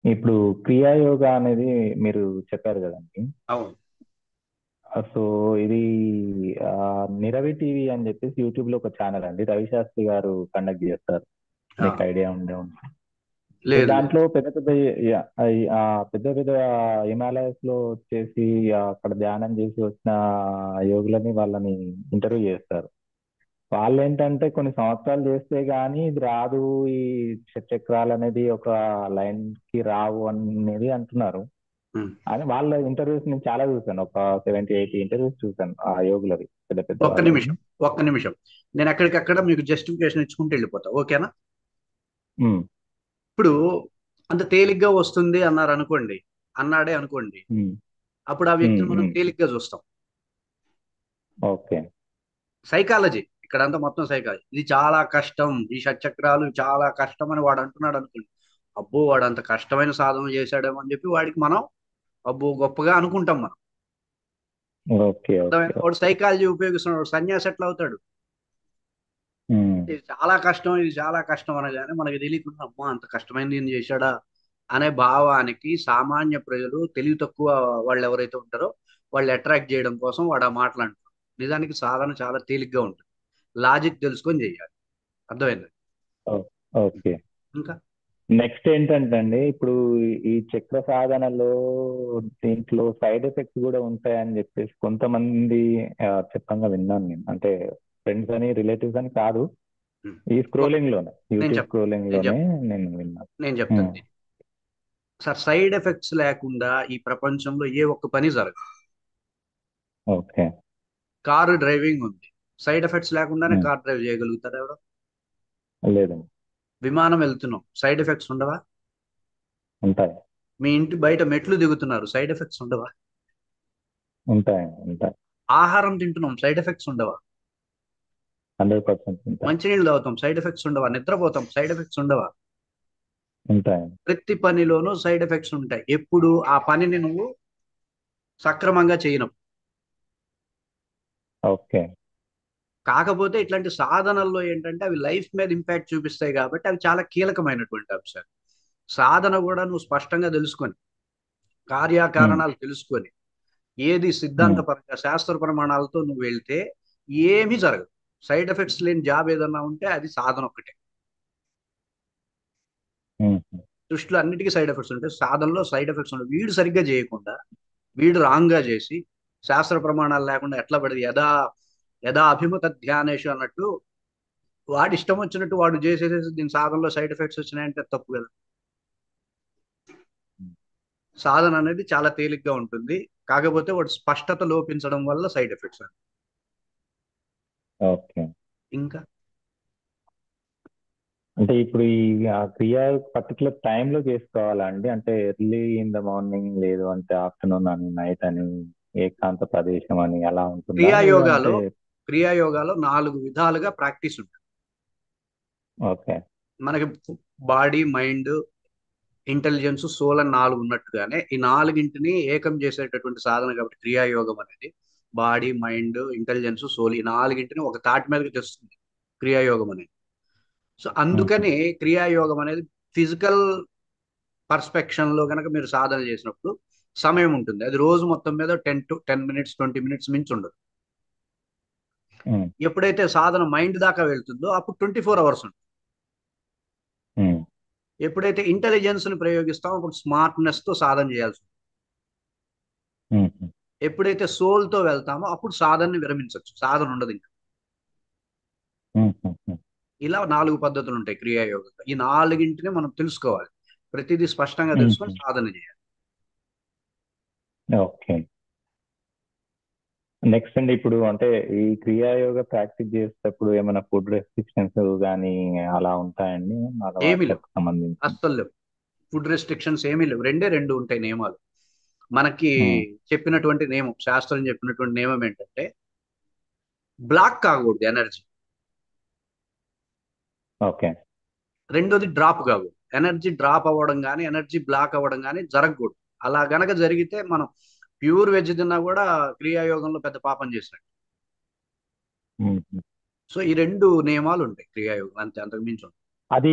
ఇప్పుడు క్రియాయోగా అనేది మీరు చెప్పారు కదండి. అవును. సో ఇది ఆ, నిరవి టీవీ అని చెప్పేసి యూట్యూబ్ లో ఒక ఛానల్ అండి, రవిశాస్త్రి గారు కండక్ట్ చేస్తారు. ఆ, మీకు ఐడియా ఉండే ఉంటుంది. సో లేదు లేదు. దాంట్లో పెద్ద పెద్ద పెద్ద పెద్ద హిమాలయస్ లో వచ్చేసి అక్కడ ధ్యానం చేసి వచ్చిన యోగులని వాళ్ళని ఇంటర్వ్యూ చేస్తారు. వాళ్ళు ఏంటంటే కొన్ని సంవత్సరాలు చేస్తే గానీ ఇది రాదు, ఈ చక్రాలు అనేది ఒక లైన్ కి రావు అనేది అంటున్నారు. ఉమ్. అని వాళ్ళ ఇంటర్వ్యూస్ నేను చాలా చూసాను, ఒక 70 80 ఇంటర్వ్యూస్ చూసాను ఆ యోగులవి, పెద్ద పెద్ద ఒక్క వాళ్ళవి. నిమిషం, ఒక్క నిమిషం. నేను ఎక్కడికక్కడ మీకు జస్టిఫికేషన్ ఇచ్చుకుంటూ వెళ్ళిపోతా, ఓకేనా? ఉమ్, ఇప్పుడు అంత తేలిగ్గా వస్తుంది అన్నారు అనుకోండి, అన్నాడే అనుకోండి, ఉమ్, అప్పుడు ఆ ఉమ్, వ్యక్తిని మనం ఉమ్. తేలిగ్గా చూస్తాం. ఓకే. సైకాలజీ ఇక్కడంతా మొత్తం సైకాలజీ. ఇది చాలా కష్టం, ఈ షట్చక్రాలు చాలా కష్టం అని వాడు అంటున్నాడు అనుకోండి, అబ్బో వాడు అంత కష్టమైన సాధన చేశాడేమో అని చెప్పి వాడికి మనం అబ్బో గొప్పగా అనుకుంటాం మనం. ఓకే. ఓకే. అర్థమైందా? వాడు ఓకే. సైకాలజీ ఉపయోగిస్తున్నాడు, వాడు సన్యాసి ఎట్లా అవుతాడు? ఉమ్, ఇది చాలా కష్టం, ఇది చాలా కష్టం అనగానే మనకి తెలియకుండా అమ్మా అంత కష్టమైనది ఏం చేశాడా అనే భావానికి సామాన్య ప్రజలు, తెలివి తక్కువ వాళ్ళు ఎవరైతే ఉంటారో వాళ్ళు అట్రాక్ట్ చేయడం కోసం వాడు ఆ మాట్లాడుతారు. నిజానికి సాధన చాలా తేలిగ్గా ఉంటుంది, లాజిక్ తెలుసుకొని చేయాలి. అర్థమైంది? ఓ- ఓకే. ఇంకా నెక్స్ట్ ఏంటంటే అండి, ఇప్పుడు ఈ చక్ర సాధనలో దీంట్లో సైడ్ ఎఫెక్ట్స్ కూడా ఉంటాయని చెప్పేసి కొంతమంది చెప్పంగా విన్నాను నేను. అంటే ఫ్రెండ్స్ అని రిలేటివ్స్ అని కాదు, ఉమ్, ఈ ఓకే. స్క్రోలింగ్ లోనే, నేను యూట్యూబ్ చెప్తాను స్క్రోలింగ్ నేను లోనే చెప్తాను నేను విన్నాను. నేను చెప్తాను ఉమ్, సార్. సైడ్ ఎఫెక్ట్స్ లేకుండా ఈ ప్రపంచంలో ఏ ఒక్క పని జరగదు. ఓకే. కారు డ్రైవింగ్ ఉంది, సైడ్ ఎఫెక్ట్స్ లేకుండానే ఉమ్, కార్ డ్రైవ్ చేయగలుగుతారు ఎవరు? లేదండి. విమానం వెళ్తున్నాం, సైడ్ ఎఫెక్ట్స్ ఉండవా? ఉంటాయి. మీ ఇంటి బయట మెట్లు దిగుతున్నారు, సైడ్ ఎఫెక్ట్స్ ఉండవా? ఉంటాయి. ఉంటాయి. ఆహారం తింటున్నాం, సైడ్ ఎఫెక్ట్స్ ఉండవా? 100% ఉంటాయి. మంచినీళ్ళు తాగుతాం, సైడ్ ఎఫెక్ట్స్ ఉండవా? నిద్రపోతాం, సైడ్ ఎఫెక్ట్స్ ఉండవా? ఉంటాయి. ప్రతి పనిలోనూ సైడ్ ఎఫెక్ట్స్ ఉంటాయి, ఎప్పుడు ఆ పనిని నువ్వు సక్రమంగా చేయను. ఓకే. కాకపోతే ఇట్లాంటి సాధనల్లో ఏంటంటే అవి లైఫ్ మీద ఇంపాక్ట్ చూపిస్తాయి కాబట్టి అవి చాలా కీలకమైనటువంటి అంశాలు. సాధన కూడా నువ్వు స్పష్టంగా తెలుసుకొని, ఉమ్, కార్యకారణాలు తెలుసుకొని, ఏది ఉమ్, సిద్ధాంతపరంగా శాస్త్ర ప్రమాణాలతో నువ్వు వెళ్తే ఏమీ జరగదు. సైడ్ ఎఫెక్ట్స్ లేని జాబ్ ఏదన్నా ఉంటే అది సాధన ఒక్కటే. ఉమ్, సృష్టిలో అన్నిటికీ సైడ్ ఎఫెక్ట్స్ ఉంటాయి, సాధనలో సైడ్ ఎఫెక్ట్స్ ఉంటాయి. వీడు సరిగ్గా చేయకుండా, వీడు రాంగ్ గా చేసి, శాస్త్ర ప్రమాణాలు లేకుండా ఎట్లా పడితే యథా యథా అభిమత ధ్యానేషు అన్నట్టు వాడి ఇష్టం వచ్చినట్టు వాడు చేసేసి దీని సాధనలో సైడ్ ఎఫెక్ట్స్ వచ్చినాయంటే తప్పు కదా. సాధన అనేది చాలా తేలిగ్గా ఉంటుంది, కాకపోతే వాడు స్పష్టత లోపించడం వల్ల సైడ్ ఎఫెక్ట్స్. ఓకే. ఇంకా అంటే ఇప్పుడు ఈ క్రియ పర్టికులర్ టైంలో చేసుకోవాలా అండి? అంటే ఎర్లీ ఇన్ ద మార్నింగ్, లేదు అంటే ఆఫ్టర్నూన్ అని, నైట్ అని, ఏకాంత ప్రదేశం అని అలా ఉంటుందా, క్రియాయోగాలో లేదంటే? క్రియాయోగాలో 4 విధాలుగా ప్రాక్టీస్ ఉంటుంది. ఓకే. మనకి బాడీ, మైండ్, ఇంటెలిజెన్స్, సోల్ అని 4 ఉన్నట్టుగానే ఈ నాలుగింటిని ఏకం చేసేటటువంటి సాధన కాబట్టి క్రియాయోగం అనేది బాడీ, మైండ్, ఇంటెలిజెన్స్, సోల్ ఈ నాలుగింటిని ఒక తాటి మీదకి తెస్తుంది క్రియాయోగం అనేది. సో మ్మ్. అందుకని క్రియాయోగం అనేది ఫిజికల్ పర్స్పెక్షన్ లో కనుక మీరు సాధన చేసినప్పుడు సమయం ఉంటుంది, అది రోజు మొత్తం మీద 10 to 10 minutes 20 minutes మించి ఉండదు. మ్మ్. ఎప్పుడైతే సాధన మైండ్ దాకా వెళ్తుందో అప్పుడు 24 hours ఉంటుంది. మ్మ్. ఎప్పుడైతే ఇంటెలిజెన్స్ ని ప్రయోగిస్తామో అప్పుడు స్మార్ట్నెస్ తో సాధన చేయాల్సి ఉంటుంది. మ్మ్. ఎప్పుడైతే సోల్ తో వెళ్తామో అప్పుడు సాధనని విరమించవచ్చు, సాధన ఉండదు ఇంకా. మ్మ్. మ్మ్. ఇలా 4 పద్ధతులు ఉంటాయి క్రియాయోగంలో. ఈ నాలుగింటిని మనం తెలుసుకోవాలి, ప్రతిదీ స్పష్టంగా తెలుసుకొని మ్మ్. సాధన చేయాలి. ఓకే. నెక్స్ట్ అండి, ఇప్పుడు అంటే ఈ క్రియాయోగ ప్రాక్టీస్ చేసేటప్పుడు ఏమైనా ఫుడ్ రెస్ట్రిక్షన్స్ కానీ అలా ఉంటాయండి, ఏమీ లేవు, అలవాట్లకు సంబంధించి? అస్సలు లేవు. ఫుడ్ రెస్ట్రిక్షన్స్ ఏమీ లేవు, రెండే రెండు ఉంటాయి నియమాలు మనకి. మ్మ్. చెప్పినటువంటి నియమం, శాస్త్రం చెప్పినటువంటి నియమం ఏంటంటే బ్లాక్ కాకూడదు ఎనర్జీ. ఓకే. రెండోది డ్రాప్ కాకూడదు, ఎనర్జీ డ్రాప్ అవ్వడం కానీ ఎనర్జీ బ్లాక్ అవ్వడం కానీ జరగకూడదు. అలా గనక జరిగితే మనం ప్యూర్ వెజ్ తిన్నా కూడా క్రియాయోగంలో పెద్ద పాపం చేసినట్టు. మ్మ్. సో ఈ రెండు నియమాలు ఉంటాయి క్రియాయోగం, అంతే, అంతకు మించి ఉండదు. అది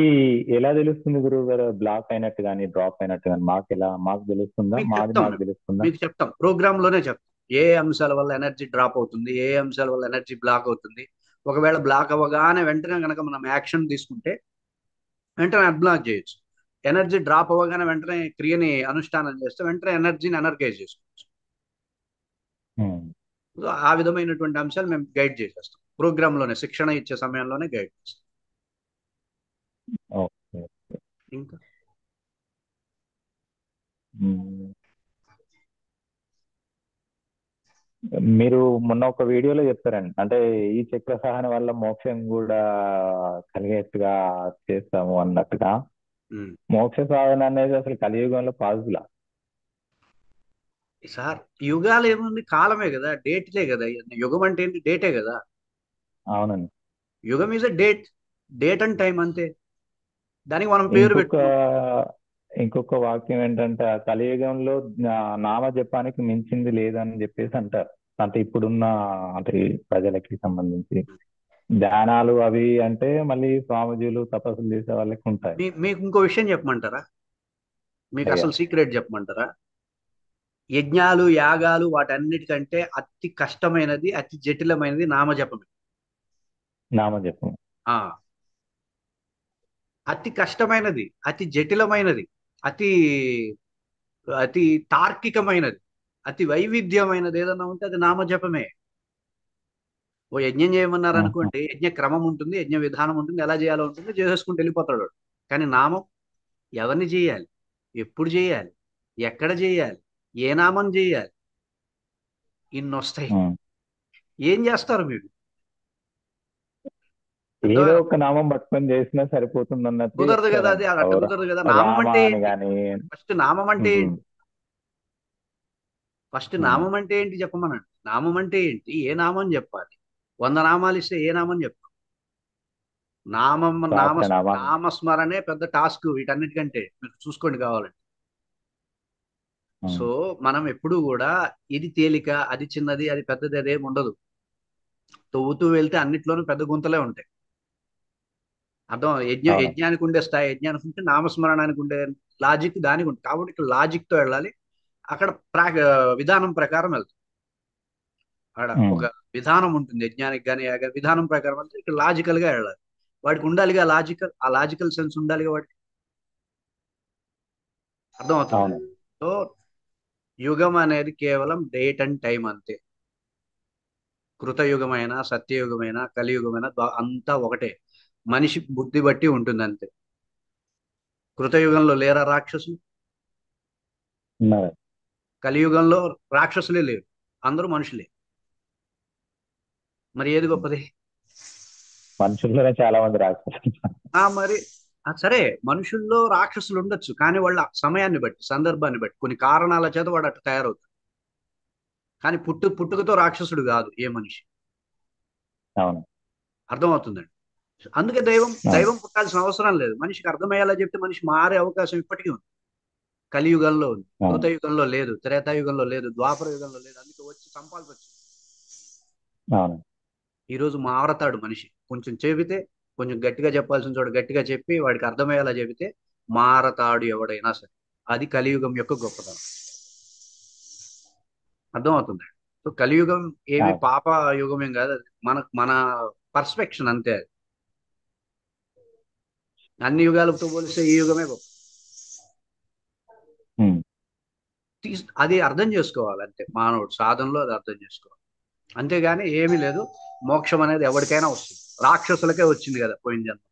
ఎలా తెలుస్తుంది గురువు గారు? బ్లాక్ అయినట్టు కానీ డ్రాప్ అయినట్టు కానీ మాకు తెలుస్తుందా? మీకు మాది చెప్తాం మాకు మేము, తెలుస్తుందా? మీకు చెప్తాం, ప్రోగ్రామ్ లోనే చెప్తాం. ఏ అంశాల వల్ల ఎనర్జీ డ్రాప్ అవుతుంది, ఏ అంశాల వల్ల ఎనర్జీ బ్లాక్ అవుతుంది. ఒకవేళ బ్లాక్ అవ్వగానే వెంటనే కనుక మనం యాక్షన్ తీసుకుంటే వెంటనే అన్బ్లాక్ చేయొచ్చు. ఎనర్జీ డ్రాప్ అవ్వగానే వెంటనే క్రియని అనుష్ఠానం చేస్తే వెంటనే ఎనర్జీని ఎనర్గైజ్ చేసుకోవచ్చు. ఉమ్. సో ఆ విధమైనటువంటి అంశాలు మేము గైడ్ చేసేస్తాం ప్రోగ్రామ్ లోనే, శిక్షణ ఇచ్చే సమయంలోనే గైడ్ చేస్తాం. ఓకే. ఇంకా ఉమ్. మీరు మొన్న ఒక వీడియోలో చెప్పారండి, అంటే ఈ చక్ర సహన వల్ల మోక్షం కూడా కలిగేట్టుగా చేస్తాము అన్నట్టుగా. ఉమ్. మోక్ష సాధన అనేది అసలు కలియుగంలో పాసిబుల్? సార్ యుగాలు ఏముంది, కాలమే కదా, డేట్లే కదా. యుగం అంటే ఏంటి? డేటే కదా. అవునండి. యుగం is a date, date and time అంతే. దానికి మనం పేరు ఇంకొక పెట్టుకున్నాం. ఇంకొక వాక్యం ఏంటంటే, ఆ కలియుగంలో నామ జపానికి మించింది లేదని చెప్పేసి అంటారు. అంటే ఇప్పుడున్న అంటే ప్రజలకి సంబంధించి ధ్యానాలు అవి అంటే మళ్ళీ స్వామీజీలు తపస్సులు చేసే వాళ్ళకి ఉంటాయి. మీకు ఇంకో విషయం చెప్పమంటారా? మీకు అయ్యా. అసలు సీక్రెట్ చెప్పమంటారా? యజ్ఞాలు యాగాలు వాటన్నిటికంటే అతి కష్టమైనది, అతి జటిలమైనది నామజపమే. నామ జపం. ఆ అతి కష్టమైనది, అతి జటిలమైనది, అతి అతి తార్కికమైనది, అతి వైవిధ్యమైనది ఏదన్నా ఉంటే అది నామజపమే. ఓ యజ్ఞం చేయమన్నారు ఆహా. అనుకోండి, యజ్ఞ క్రమం ఉంటుంది, యజ్ఞ విధానం ఉంటుంది, ఎలా చేయాలో ఉంటుంది, చేసేసుకుంటూ వెళ్ళిపోతాడు వాడు. కానీ నామం ఎవరిని చేయాలి, ఎప్పుడు చేయాలి, ఎక్కడ చేయాలి, ఏ నామం చేయాలి, ఇన్ని వస్తాయి. ఉం. ఏం చేస్తారు మీరు? ఏదో అర్థం ఒక నామం పట్టుకొని చేసినా సరిపోతుంది అన్నట్టు కుదరదు కదా, అది చెప్తారండి. అట్ట కుదరదు కదా. నామం రామ అంటే అని ఏంటి? కానీ. ఫస్ట్ నామం అంటే ఏంటి? ఫస్ట్ ఉం. నామం అంటే ఏంటి చెప్పమనండి. నామం అంటే ఏంటి? ఏ నామం చెప్పాలి? 100 నామాలు ఇస్తే ఏ నామం చెప్తాం? నామం సహస్రనామాలు. నామస్మరణే పెద్ద టాస్క్ వీటన్నిటికంటే, మీరు చూసుకోండి కావాలంటే. ఉం. సో మనం ఎప్పుడు కూడా ఇది తేలిక, అది చిన్నది, అది పెద్దది అదేం ఉండదు. తవ్వుతూ వెళ్తే అన్నిట్లోనూ పెద్ద గుంతలే ఉంటాయి. అర్థం, అవును. యజ్ఞానికి ఉండే స్థాయి యజ్ఞానికి ఉంటే నామస్మరణానికి ఉండే లాజిక్ దానికి ఉంటుంది. కాబట్టి ఇక్కడ లాజిక్ తో వెళ్ళాలి. అక్కడ విధానం ప్రకారం వెళ్తాం. అక్కడ ఉం. ఒక విధానం ఉంటుంది యజ్ఞానికి కానీ విధానం ప్రకారం వెళ్తే ఇక్కడ లాజికల్ గా వెళ్ళాలి. వాడికి ఉండాలిగా లాజికల్, ఆ లాజికల్ సెన్స్ ఉండాలిగా వాడికి. అర్థం అవుతుంది. అవును. సో యుగం అనేది కేవలం డేట్ అండ్ టైం అంతే. కృతయుగమైన, సత్యయుగమైన, కలియుగమైన అంతా ఒకటే. మనిషి బుద్ధి బట్టి ఉంటుంది అంతే. కృతయుగంలో లేరా రాక్షసులు? ఉన్నది. కలియుగంలో రాక్షసులే లేరు, అందరూ మనుషులే. మరి ఏది గొప్పది? మనుషుల్లోనే చాలా మంది రాక్షసులు. మరి సరే, మనుషుల్లో రాక్షసులు ఉండొచ్చు, కానీ వాళ్ళ సమయాన్ని బట్టి, సందర్భాన్ని బట్టి, కొన్ని కారణాల చేత వాడు అట్లా తయారవుతాడు. కానీ పుట్టుకతో రాక్షసుడు కాదు ఏ మనిషి. అవును. అర్థమవుతుందండి. అందుకే దైవం అవును. దైవం పుట్టాల్సిన అవసరం లేదు. మనిషికి అర్థమయ్యేలా చెప్తే మనిషి మారే అవకాశం ఇప్పటికీ ఉంది. కలియుగంలో ఉంది, అవును. కృతయుగంలో లేదు, త్రేతాయుగంలో లేదు, ద్వాపర యుగంలో లేదు. అందుకే వచ్చి చంపాల్సి వచ్చింది. అవును. ఈ రోజు మారతాడు మనిషి. కొంచెం చెబితే, కొంచెం గట్టిగా చెప్పాల్సిన చోట గట్టిగా చెప్పి వాడికి అర్థమయ్యేలా చెబితే మారతాడు ఎవడైనా సరే. అది కలియుగం యొక్క గొప్పతనం. అర్థమవుతుంది. సో కలియుగం ఏమి అవును. పాప యుగమేం కాదు. అది మన పర్స్పెక్షన్ అంతే అది. అన్ని యుగాలతో పోలిస్తే ఈ యుగమే గొప్ప. ఉం. అది అర్థం చేసుకోవాలి అంతే, మానవుడు సాధనలో అది అర్థం చేసుకోవాలి. అంతేగాని ఏమీ లేదు. మోక్షం అనేది ఎవరికైనా వస్తుంది. రాక్షసులకే వచ్చింది కదా పోయిన జన్మ.